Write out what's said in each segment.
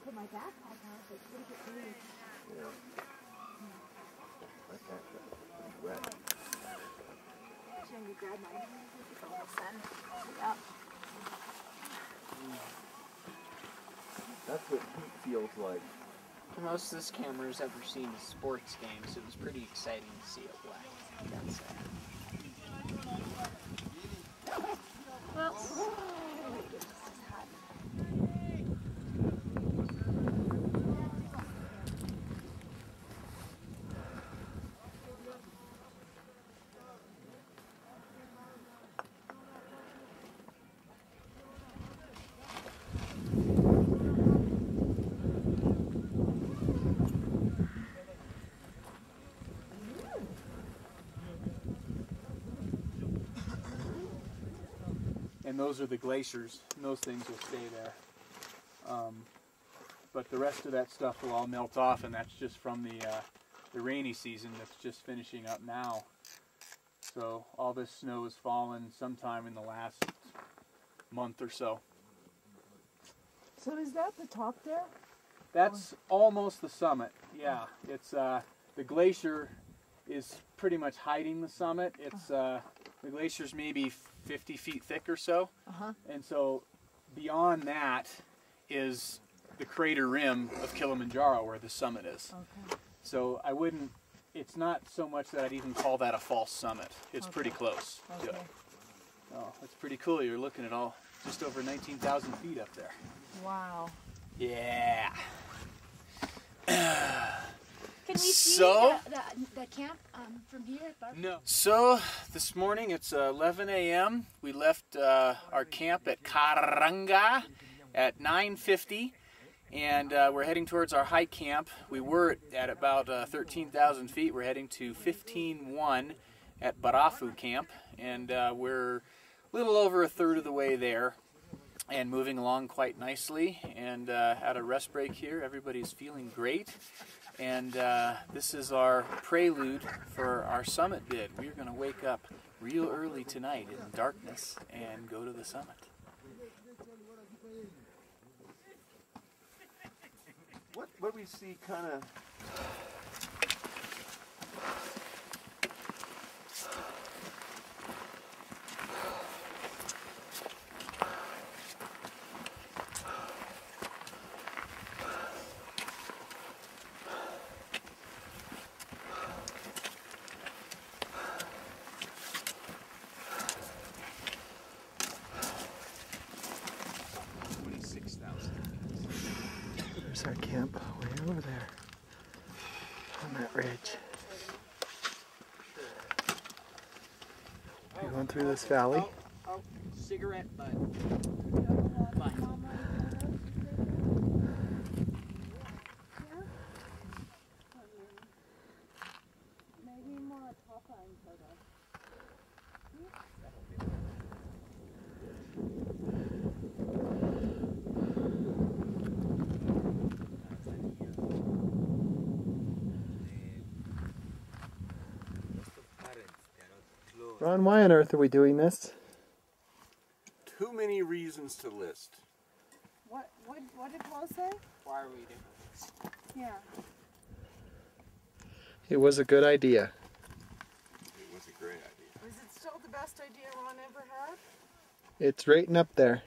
Put my backpack on, but it's going to get really wet. Should we grab my sun? Yep. That's what heat feels like. The most this camera's ever seen is sports games. It was pretty exciting to see it wet. That's Well, and those are the glaciers, and those things will stay there. But the rest of that stuff will all melt off, and that's just from the rainy season that's just finishing up now. So all this snow has fallen sometime in the last month or so. So is that the top there? That's almost the summit, yeah. It's the glacier is pretty much hiding the summit. It's the glacier's maybe 50 feet thick or so, and so beyond that is the crater rim of Kilimanjaro where the summit is. Okay. So I wouldn't, it's not so much that I'd even call that a false summit. It's pretty close to it. Oh, that's pretty cool. You're looking at all just over 19,000 feet up there. Wow. Yeah. can we see So, the camp from here? no. So this morning it's 11 a.m. We left our camp at Karanga at 9:50, and we're heading towards our hike camp. We were at about 13,000 feet. We're heading to 15.1 at Barafu camp, and we're a little over a third of the way there and moving along quite nicely. And at a rest break here, everybody's feeling great. And this is our prelude for our summit bid. We're going to wake up real early tonight in darkness and go to the summit. What we see kind of... There's our camp way over there on that ridge. We're going through this valley. Oh, cigarette butt. Ron, why on earth are we doing this? Too many reasons to list. What did Paul say? Why are we doing this? Yeah. It was a good idea. It was a great idea. Was it still the best idea Ron ever had? It's right up there.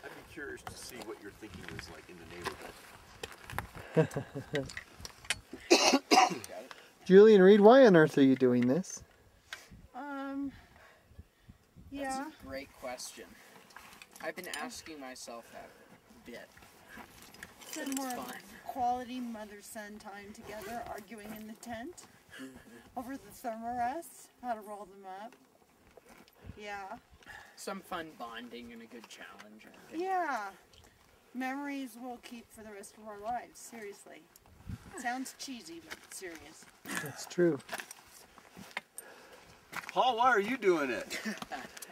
I'd be curious to see what your thinking is like in the neighborhood. Julian Reed, why on earth are you doing this? Yeah. That's a great question. I've been asking myself that a bit. Some It's more fun. quality mother-son time together, arguing in the tent over the thermarest, how to roll them up. Yeah. Some fun bonding and a good challenge. I think. Yeah. Memories we'll keep for the rest of our lives, seriously. Sounds cheesy, but it's serious. That's true. Paul, why are you doing it?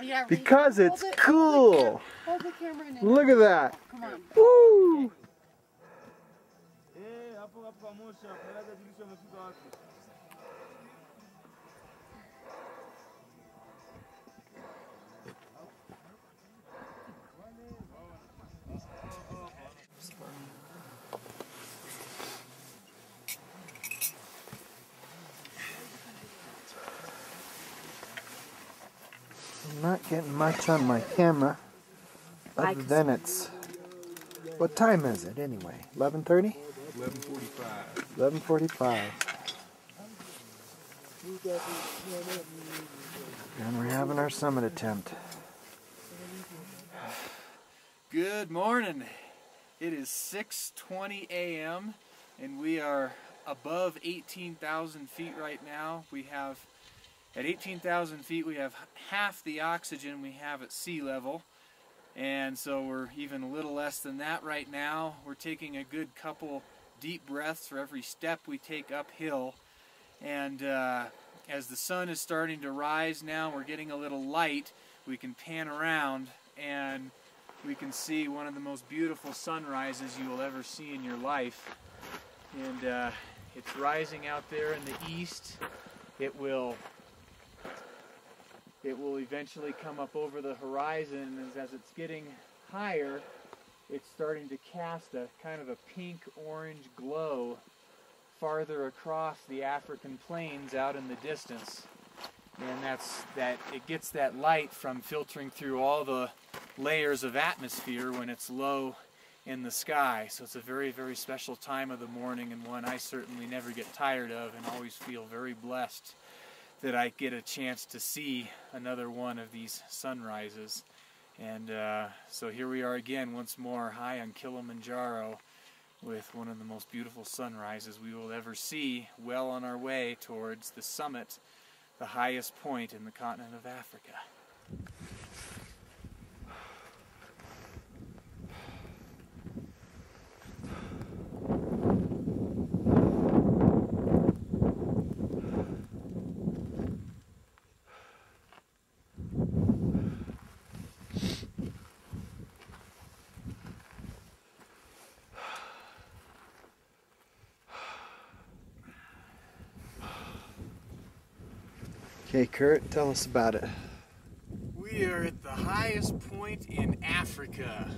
Yeah, Because hold it's it- cool. Hold the camera in. Look at that. Come on. Woo! I'm not getting much on my camera, other than it's... What time is it anyway? 11:30? 11:45. 11:45. And we're having our summit attempt. Good morning. It is 6:20 a.m. and we are above 18,000 feet right now. At 18,000 feet we have half the oxygen we have at sea level, and so we're even a little less than that right now. We're taking a good couple deep breaths for every step we take uphill, and as the sun is starting to rise now, we're getting a little light. We can pan around and we can see one of the most beautiful sunrises you will ever see in your life. And it's rising out there in the east. It will eventually come up over the horizon, and as it's getting higher, it's starting to cast a kind of a pink-orange glow farther across the African plains out in the distance. And it gets that light from filtering through all the layers of atmosphere when it's low in the sky. So it's a very, very special time of the morning, and one I certainly never get tired of, and always feel very blessed that I get a chance to see another one of these sunrises. And so here we are again once more high on Kilimanjaro with one of the most beautiful sunrises we will ever see, well on our way towards the summit, the highest point in the continent of Africa. Okay, Kurt, tell us about it. We are at the highest point in Africa,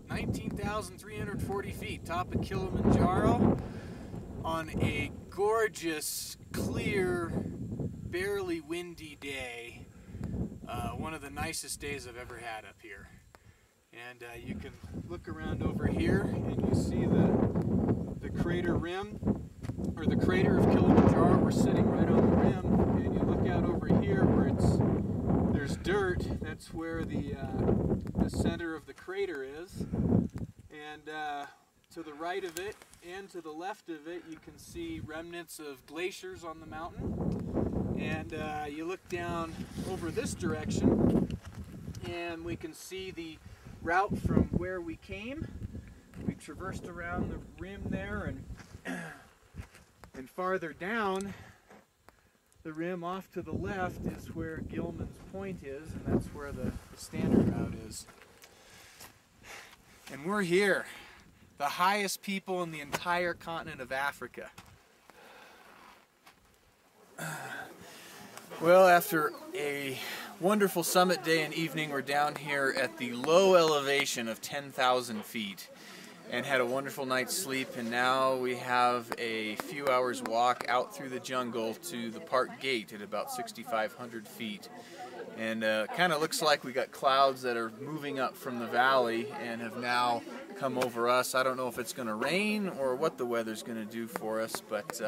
19,340 feet, top of Kilimanjaro, on a gorgeous, clear, barely windy day. One of the nicest days I've ever had up here. And you can look around over here and you see the crater rim, or the crater of Kilimanjaro. We're sitting right on the rim, and you look out over here where there's dirt. That's where the center of the crater is, and to the right of it and to the left of it you can see remnants of glaciers on the mountain. And you look down over this direction and we can see the route from where we came. We traversed around the rim there, and farther down the rim off to the left is where Gilman's Point is, and that's where the standard route is. And we're here, the highest people in the entire continent of Africa. Well, after a wonderful summit day and evening, we're down here at the low elevation of 10,000 feet. And had a wonderful night's sleep, and now we have a few hours walk out through the jungle to the park gate at about 6,500 feet. And kind of looks like we got clouds that are moving up from the valley and have now come over us. I don't know if it's going to rain or what the weather's going to do for us, but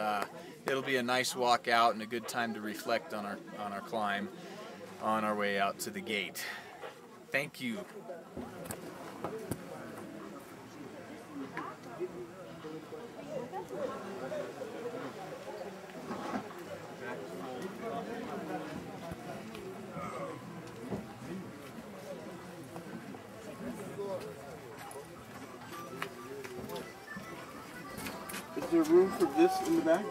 it'll be a nice walk out and a good time to reflect on our climb. on our way out to the gate. Thank you. Is there room for this in the back?